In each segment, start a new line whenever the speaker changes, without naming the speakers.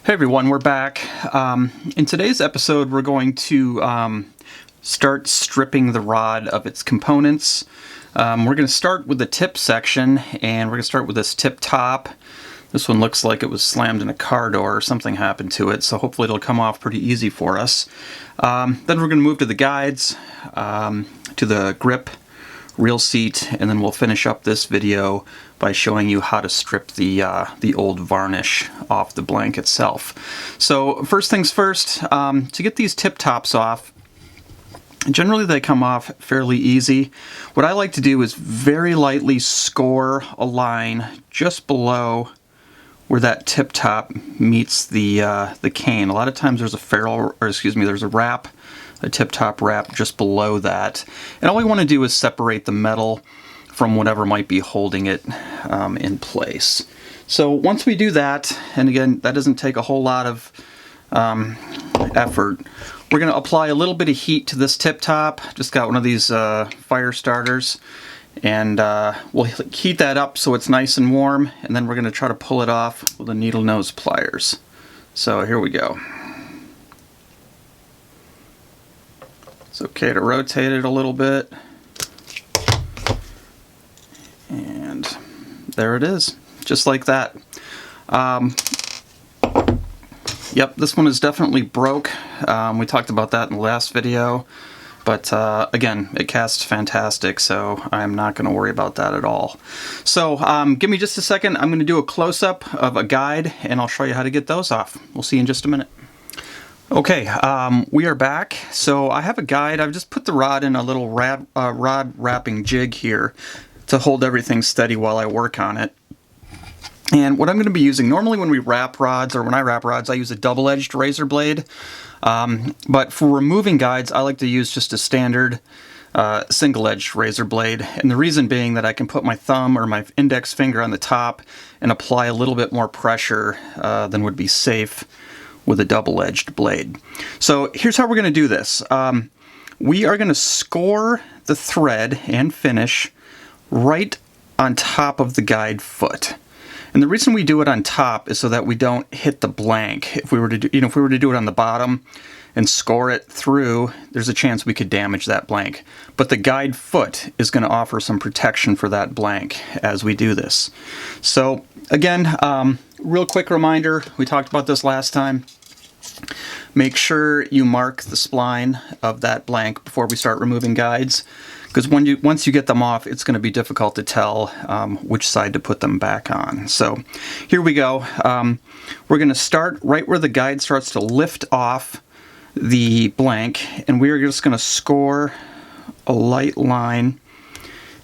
Hey everyone, we're back. In today's episode, we're going to start stripping the rod of its components. We're going to start with the tip section, and we're going to start with this tip top. This one looks like it was slammed in a car door or something happened to it, so hopefully it'll come off pretty easy for us. Then we're going to move to the guides, to the grip, reel seat, and then we'll finish up this video by showing you how to strip the old varnish off the blank itself. So first things first, to get these tip tops off, generally they come off fairly easy. What I like to do is very lightly score a line just below where that tip top meets the cane. A lot of times there's there's a wrap, a tip top wrap just below that. And all we want to do is separate the metal from whatever might be holding it in place. So once we do that, and again, that doesn't take a whole lot of effort, we're going to apply a little bit of heat to this tip top. Just got one of these fire starters, and we'll heat that up so it's nice and warm, and then we're going to try to pull it off with the needle nose pliers. So here we go. It's okay to rotate it a little bit. And there it is, just like that. Yep, this one is definitely broke. We talked about that in the last video, but again, it casts fantastic, so I'm not going to worry about that at all. So give me just a second. I'm going to do a close-up of a guide, and I'll show you how to get those off. We'll see you in just a minute. Okay, we are back. So I have a guide. I've just put the rod in a little rod wrapping jig here to hold everything steady while I work on it. And what I'm going to be using, normally when we wrap rods, or when I wrap rods, I use a double-edged razor blade. But for removing guides, I like to use just a standard single-edged razor blade. And the reason being that I can put my thumb or my index finger on the top and apply a little bit more pressure than would be safe with a double-edged blade. So here's how we're going to do this. We are going to score the thread and finish right on top of the guide foot. And the reason we do it on top is so that we don't hit the blank. If we were to do, if we were to do it on the bottom and score it through, there's a chance we could damage that blank. But the guide foot is going to offer some protection for that blank as we do this. So again, real quick reminder, we talked about this last time. Make sure you mark the spline of that blank before we start removing guides, because once you get them off, it's going to be difficult to tell which side to put them back on. So here we go. We're going to start right where the guide starts to lift off the blank, and we're just going to score a light line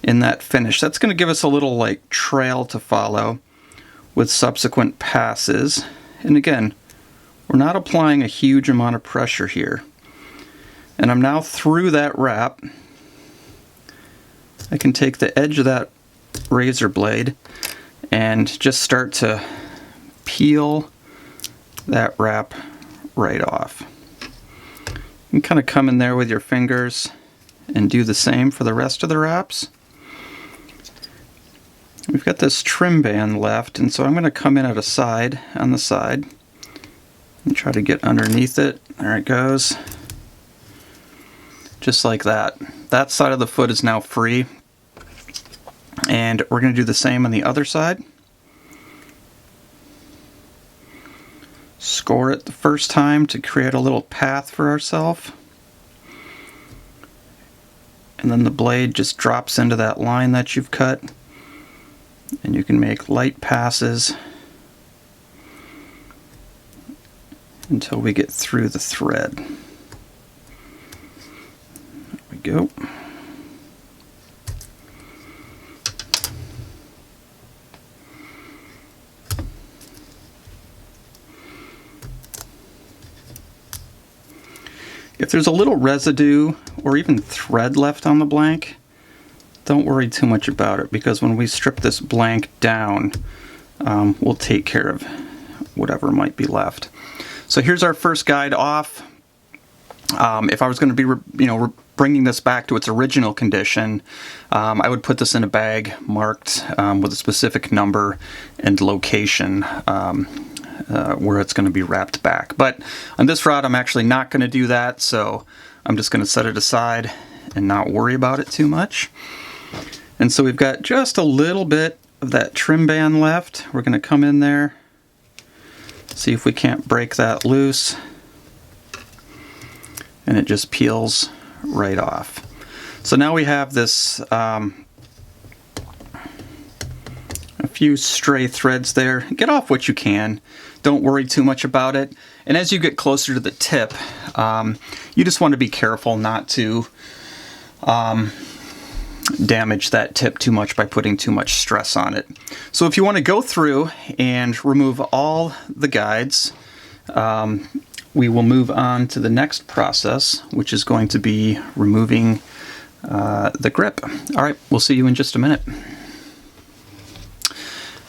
in that finish. That's going to give us a little like trail to follow with subsequent passes. And again, we're not applying a huge amount of pressure here. And I'm now through that wrap. I can take the edge of that razor blade and just start to peel that wrap right off. You can kind of come in there with your fingers and do the same for the rest of the wraps. We've got this trim band left, and so I'm going to come in at on the side and try to get underneath it. There it goes. Just like that. That side of the foot is now free. And we're going to do the same on the other side. Score it the first time to create a little path for ourselves. And then the blade just drops into that line that you've cut. And you can make light passes until we get through the thread. There we go. If there's a little residue or even thread left on the blank, don't worry too much about it, because when we strip this blank down, we'll take care of whatever might be left. So here's our first guide off. If I was going to be, bringing this back to its original condition, I would put this in a bag marked with a specific number and location where it's going to be wrapped back. But on this rod, I'm actually not going to do that, so I'm just going to set it aside and not worry about it too much. And so we've got just a little bit of that trim band left. We're going to come in there, see if we can't break that loose, and it just peels right off. So now we have this a few stray threads there. Get off what you can. Don't worry too much about it. And as you get closer to the tip, you just want to be careful not to damage that tip too much by putting too much stress on it. So if you want to go through and remove all the guides, we will move on to the next process, which is going to be removing the grip. All right, we'll see you in just a minute.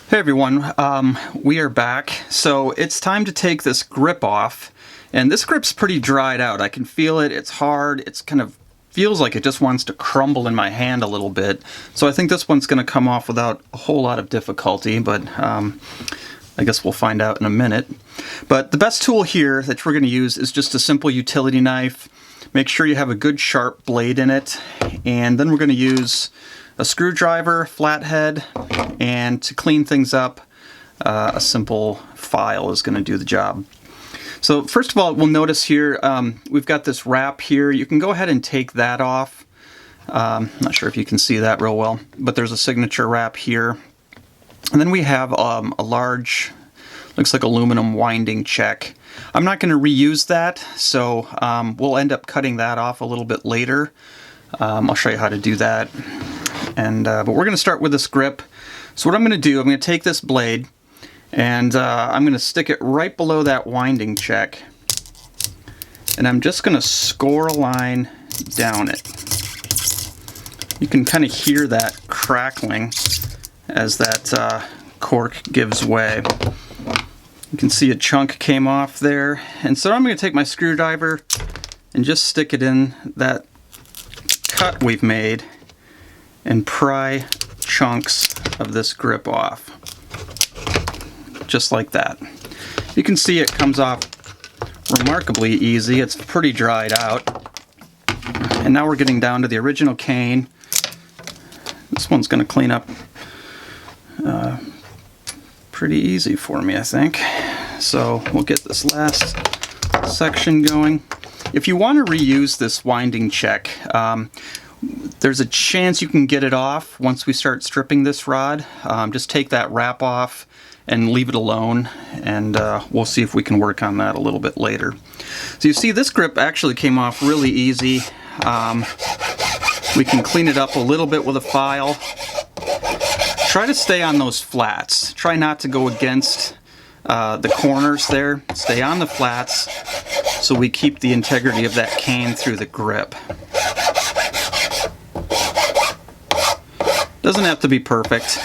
Hey everyone, we are back. So it's time to take this grip off, and this grip's pretty dried out. I can feel it, it's hard, it's kind of feels like it just wants to crumble in my hand a little bit. So I think this one's going to come off without a whole lot of difficulty, but I guess we'll find out in a minute. But the best tool here that we're going to use is just a simple utility knife. Make sure you have a good sharp blade in it, and then we're going to use a screwdriver, flathead, and to clean things up, a simple file is going to do the job. So first of all, we'll notice here we've got this wrap here. You can go ahead and take that off. Not sure if you can see that real well, but there's a signature wrap here. And then we have a large, looks like aluminum winding check. I'm not going to reuse that, so we'll end up cutting that off a little bit later. I'll show you how to do that. And but we're going to start with this grip. So what I'm going to do, I'm going to take this blade and I'm going to stick it right below that winding check. And I'm just going to score a line down it. You can kind of hear that crackling as that cork gives way. You can see a chunk came off there. And so I'm going to take my screwdriver and just stick it in that cut we've made and pry chunks of this grip off. Just like that. You can see it comes off remarkably easy. It's pretty dried out. And now we're getting down to the original cane. This one's going to clean up pretty easy for me, I think. So we'll get this last section going. If you want to reuse this winding check, there's a chance you can get it off once we start stripping this rod. Just take that wrap off and leave it alone, and we'll see if we can work on that a little bit later. So you see this grip actually came off really easy. We can clean it up a little bit with a file. Try to stay on those flats. Try not to go against the corners there. Stay on the flats so we keep the integrity of that cane through the grip. Doesn't have to be perfect.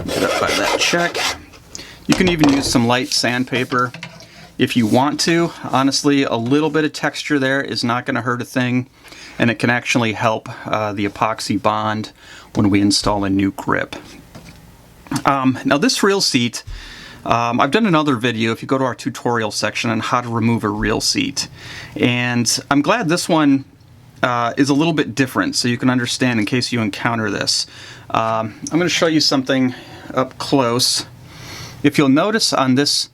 Get up by that check. You can even use some light sandpaper if you want to. Honestly, a little bit of texture there is not going to hurt a thing, and it can actually help the epoxy bond when we install a new grip. Now this reel seat, I've done another video, if you go to our tutorial section, on how to remove a reel seat. And I'm glad this one is a little bit different, so you can understand in case you encounter this. I'm going to show you something up close. If you'll notice on this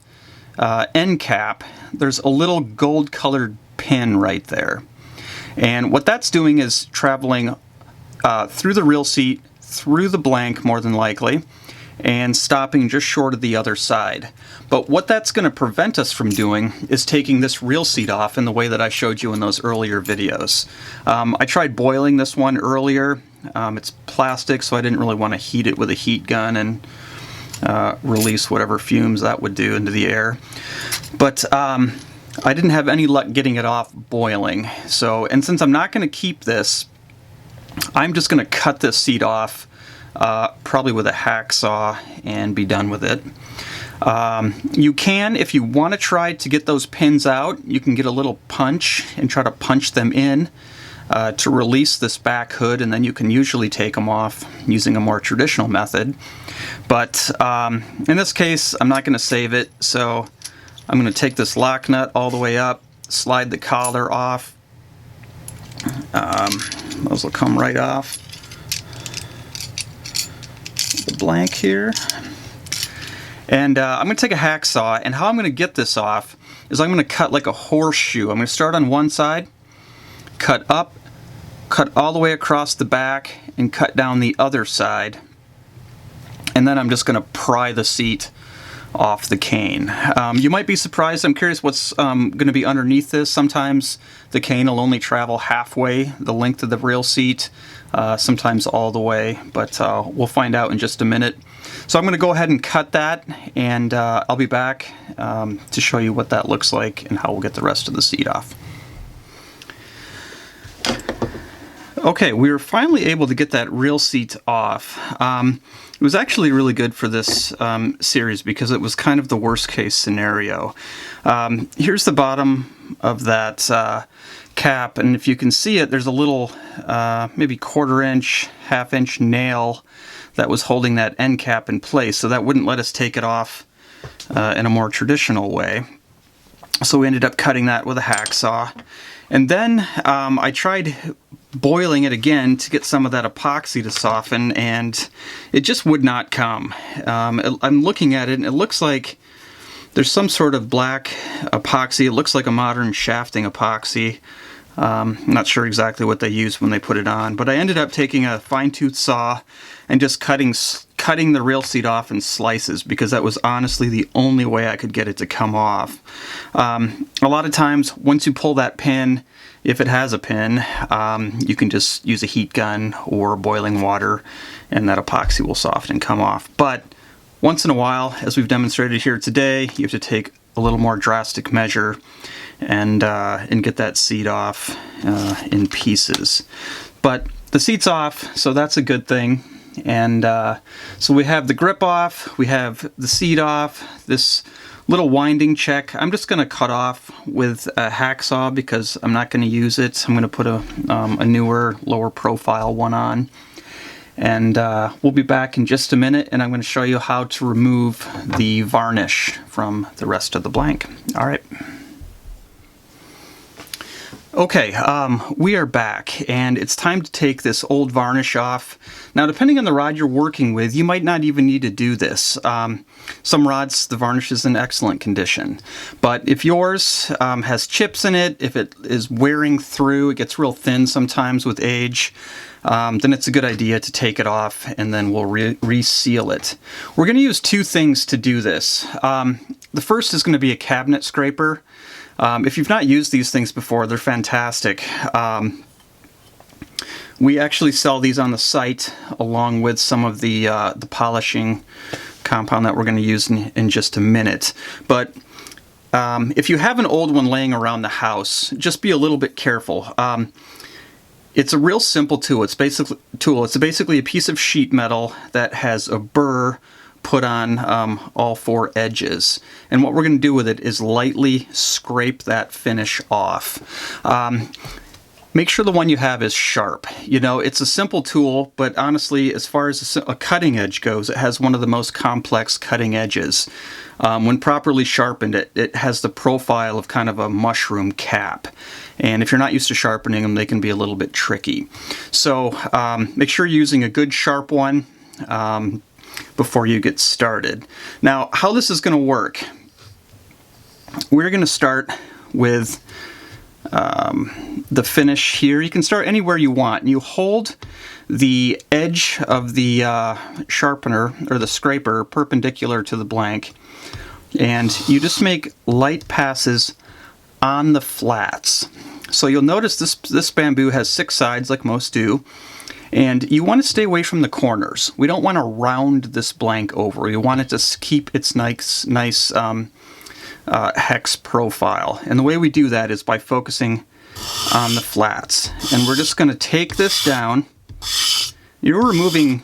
end cap, there's a little gold colored pin right there. And what that's doing is traveling through the reel seat, through the blank more than likely, and stopping just short of the other side. But what that's going to prevent us from doing is taking this reel seat off in the way that I showed you in those earlier videos. I tried boiling this one earlier. It's plastic, so I didn't really want to heat it with a heat gun and release whatever fumes that would do into the air. But I didn't have any luck getting it off boiling. So, and since I'm not going to keep this, I'm just going to cut this seat off probably with a hacksaw and be done with it. You can, if you want to try to get those pins out, you can get a little punch and try to punch them in. to release this back hood, and then you can usually take them off using a more traditional method. But in this case, I'm not going to save it, so I'm going to take this lock nut all the way up, slide the collar off. Those will come right off the blank here. And I'm going to take a hacksaw, and how I'm going to get this off is I'm going to cut like a horseshoe. I'm going to start on one side, cut up, cut all the way across the back, and cut down the other side. And then I'm just going to pry the seat off the cane. You might be surprised. I'm curious what's going to be underneath this. Sometimes the cane will only travel halfway the length of the real seat, sometimes all the way, but we'll find out in just a minute. So I'm going to go ahead and cut that, and I'll be back to show you what that looks like and how we'll get the rest of the seat off. Okay, we were finally able to get that real seat off. It was actually really good for this series because it was kind of the worst case scenario. Here's the bottom of that cap, and if you can see it, there's a little maybe 1/4 inch, 1/2 inch nail that was holding that end cap in place, so that wouldn't let us take it off in a more traditional way. So we ended up cutting that with a hacksaw. And then I tried boiling it again to get some of that epoxy to soften, and it just would not come. I'm looking at it, and it looks like there's some sort of black epoxy. It looks like a modern shafting epoxy. I'm not sure exactly what they used when they put it on, but I ended up taking a fine-tooth saw and just cutting the rail seat off in slices, because that was honestly the only way I could get it to come off. A lot of times, once you pull that pin, if it has a pin, you can just use a heat gun or boiling water, and that epoxy will soften and come off. But once in a while, as we've demonstrated here today, you have to take a little more drastic measure and get that seat off in pieces. But the seat's off, so that's a good thing. And so we have the grip off, we have the seat off, this little winding check I'm just going to cut off with a hacksaw because I'm not going to use it. I'm going to put a newer, lower profile one on. And we'll be back in just a minute, and I'm going to show you how to remove the varnish from the rest of the blank. All right. Okay, we are back, and it's time to take this old varnish off. Now, depending on the rod you're working with, you might not even need to do this. Some rods, the varnish is in excellent condition. But if yours has chips in it, if it is wearing through, it gets real thin sometimes with age, then it's a good idea to take it off, and then we'll reseal it. We're going to use two things to do this. The first is going to be a cabinet scraper. If you've not used these things before, they're fantastic. We actually sell these on the site along with some of the polishing compound that we're going to use in just a minute. But if you have an old one laying around the house, just be a little bit careful. It's a real simple tool. It's basically a piece of sheet metal that has a burr put on all four edges. And what we're going to do with it is lightly scrape that finish off. Make sure the one you have is sharp. You know, it's a simple tool, but honestly, as far as a cutting edge goes, it has one of the most complex cutting edges. When properly sharpened, it has the profile of kind of a mushroom cap. And if you're not used to sharpening them, they can be a little bit tricky. So make sure you're using a good sharp one before you get started. Now, how this is going to work, we're going to start with the finish here. You can start anywhere you want. You hold the edge of the sharpener or the scraper perpendicular to the blank, and you just make light passes on the flats. So you'll notice this bamboo has 6 sides like most do. And you want to stay away from the corners. We don't want to round this blank over. We want it to keep its nice hex profile. And the way we do that is by focusing on the flats. And we're just going to take this down. You're removing,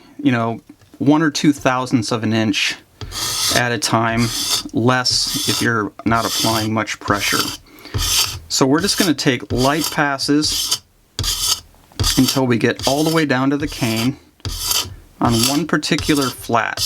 1 or 2 thousandths of an inch at a time, less if you're not applying much pressure. So we're just going to take light passes until we get all the way down to the cane on one particular flat.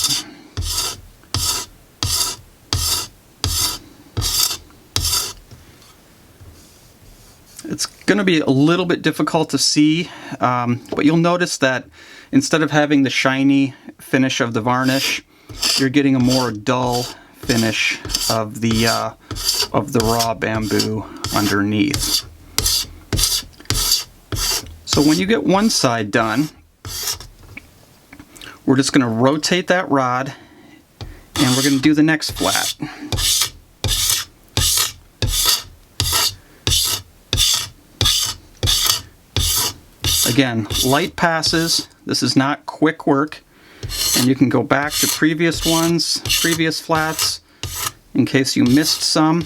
It's going to be a little bit difficult to see, but you'll notice that instead of having the shiny finish of the varnish, you're getting a more dull finish of the raw bamboo underneath. So when you get one side done, we're just going to rotate that rod and we're going to do the next flat. Again, light passes. This is not quick work. And you can go back to previous ones, previous flats, in case you missed some.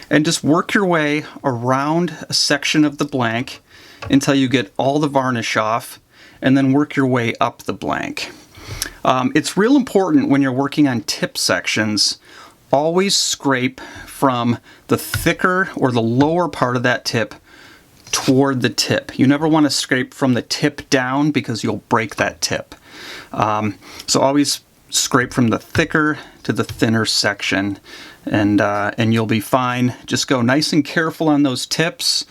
And just work your way around a section of the blank until you get all the varnish off, and then work your way up the blank. It's real important when you're working on tip sections, always scrape from the thicker or the lower part of that tip toward the tip. You never want to scrape from the tip down because you'll break that tip. So always scrape from the thicker to the thinner section, and you'll be fine. Just go nice and careful on those tips.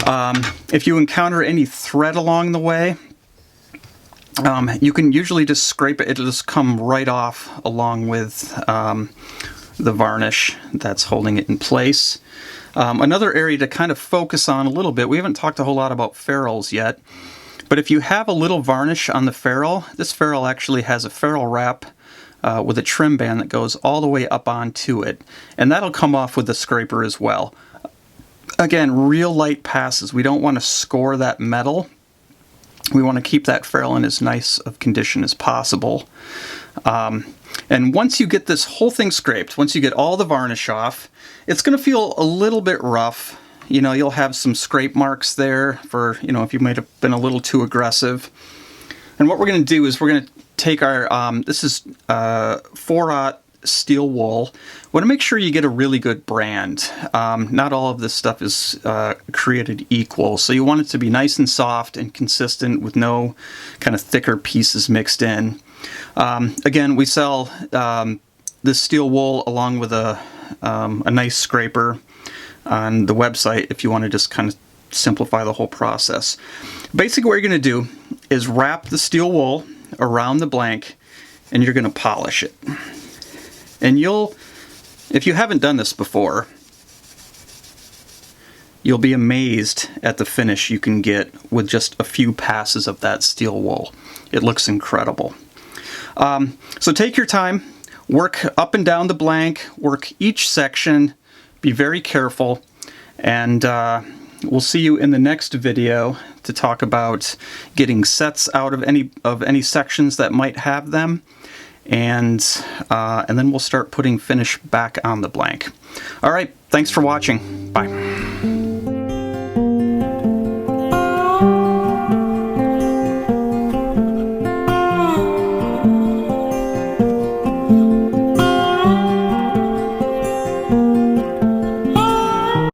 If you encounter any thread along the way, you can usually just scrape it. It'll just come right off along with the varnish that's holding it in place. Another area to kind of focus on a little bit, we haven't talked a whole lot about ferrules yet, but if you have a little varnish on the ferrule, this ferrule actually has a ferrule wrap with a trim band that goes all the way up onto it, and that'll come off with the scraper as well. Again, real light passes. We don't want to score that metal. We want to keep that ferrule in as nice of condition as possible. And once you get this whole thing scraped, once you get all the varnish off, it's going to feel a little bit rough. You know, you'll have some scrape marks there for, you know, if you might have been a little too aggressive. And what we're going to do is we're going to take our, this is 4/0 steel wool. Want to make sure you get a really good brand. Not all of this stuff is created equal, so you want it to be nice and soft and consistent with no kind of thicker pieces mixed in. Again, we sell this steel wool along with a nice scraper on the website if you want to just kind of simplify the whole process. Basically what you're going to do is wrap the steel wool around the blank and you're going to polish it. And if you haven't done this before, you'll be amazed at the finish you can get with just a few passes of that steel wool. It looks incredible. So take your time, work up and down the blank, work each section, be very careful, and we'll see you in the next video to talk about getting sets out of any sections that might have them. And then we'll start putting finish back on the blank. All right, thanks for watching. Bye.